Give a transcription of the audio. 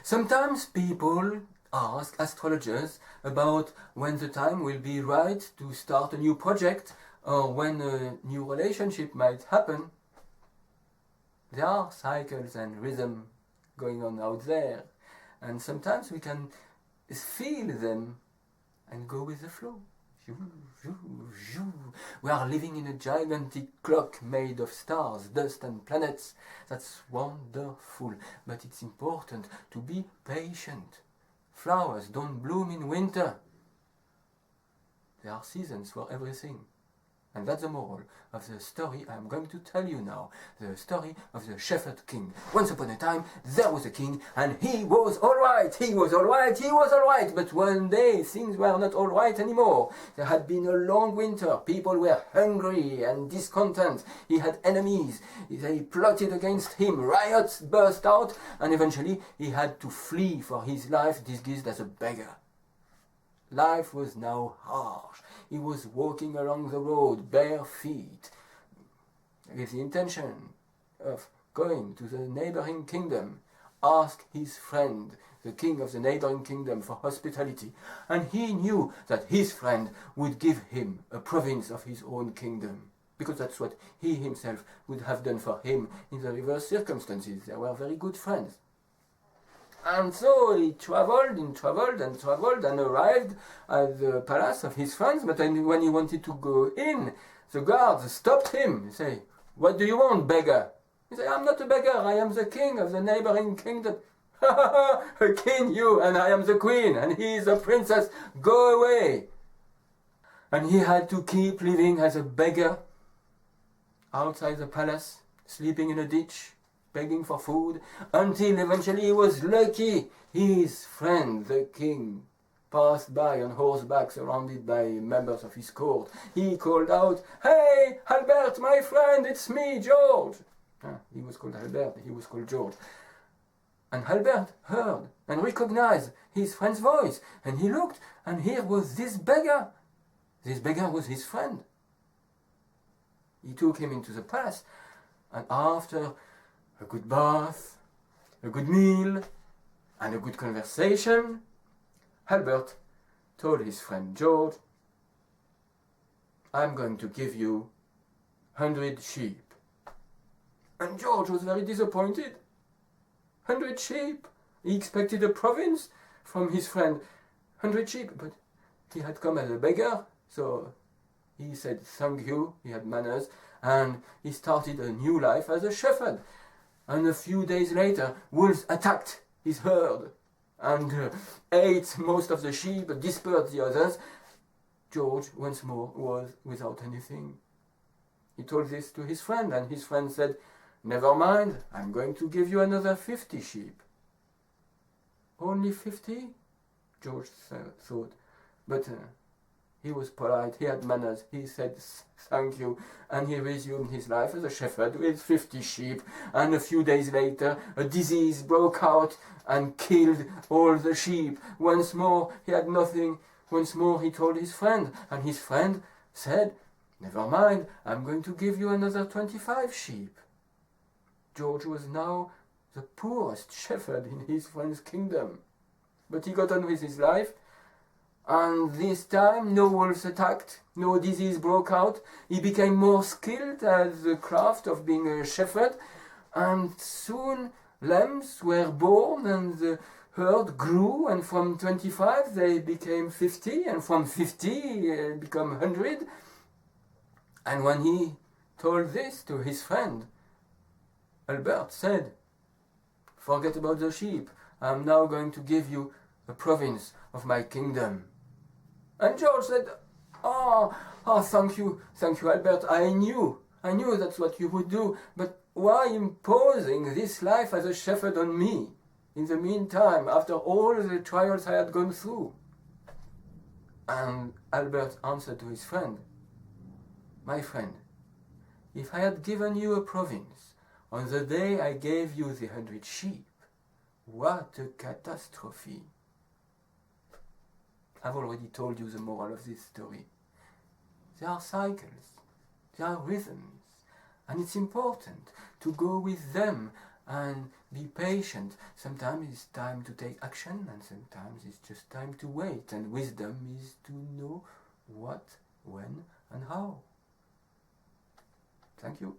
Sometimes people ask astrologers about when the time will be right to start a new project or when a new relationship might happen. There are cycles and rhythm going on out there, and sometimes we can feel them and go with the flow. We are living in a gigantic clock made of stars, dust and planets. That's wonderful, but it's important to be patient. Flowers don't bloom in winter. There are seasons for everything. And that's the moral of the story I'm going to tell you now. The story of the Shepherd King. Once upon a time, there was a king, and he was alright. He was alright. But one day, things were not alright anymore. There had been a long winter. People were hungry and discontent. He had enemies. They plotted against him. Riots burst out, and eventually he had to flee for his life, disguised as a beggar. Life was now harsh. He was walking along the road, bare feet, with the intention of going to the neighboring kingdom, ask his friend, the king of the neighboring kingdom, for hospitality. And he knew that his friend would give him a province of his own kingdom, because that's what he himself would have done for him in the reverse circumstances. They were very good friends. And so he traveled and arrived at the palace of his friends, but when he wanted to go in, the guards stopped him. They say, "What do you want, beggar?" He said, "I'm not a beggar, I am the king of the neighboring kingdom." "Ha ha ha, a king you, and I am the queen, and he is a princess, go away." And he had to keep living as a beggar outside the palace, sleeping in a ditch, begging for food, until eventually he was lucky. His friend, the king, passed by on horseback, surrounded by members of his court. He called out, "Hey, Albert, my friend, it's me, George." He was called Albert, he was called George. And Albert heard and recognized his friend's voice, and he looked, and here was this beggar. This beggar was his friend. He took him into the palace, and after a good bath, a good meal, and a good conversation, Albert told his friend George, "I'm going to give you 100 sheep." And George was very disappointed. 100 sheep. He expected a province from his friend. 100 sheep, but he had come as a beggar, so he said thank you, he had manners, and he started a new life as a shepherd. And a few days later, wolves attacked his herd and ate most of the sheep, dispersed the others. George, once more, was without anything. He told this to his friend, and his friend said, "Never mind, I'm going to give you another 50 sheep." "Only 50? George thought, but he was polite, he had manners, he said thank you, and he resumed his life as a shepherd with 50 sheep. And a few days later, a disease broke out and killed all the sheep. Once more, he had nothing. Once more, he told his friend, and his friend said, "Never mind, I'm going to give you another 25 sheep. George was now the poorest shepherd in his friend's kingdom. But he got on with his life, and this time no wolves attacked, no disease broke out. He became more skilled at the craft of being a shepherd, and soon lambs were born and the herd grew, and from 25 they became 50, and from 50 become 100. And when he told this to his friend, Albert said, "Forget about the sheep, I'm now going to give you a province of my kingdom." And George said, thank you, Albert, I knew that's what you would do, but why imposing this life as a shepherd on me, in the meantime, after all the trials I had gone through?" And Albert answered to his friend, "My friend, if I had given you a province on the day I gave you the 100 sheep, what a catastrophe." I've already told you the moral of this story. There are cycles, there are rhythms, and it's important to go with them and Be patient. Sometimes it's time to take action, and sometimes it's just time to wait. And wisdom is to know what, when, and how. Thank you.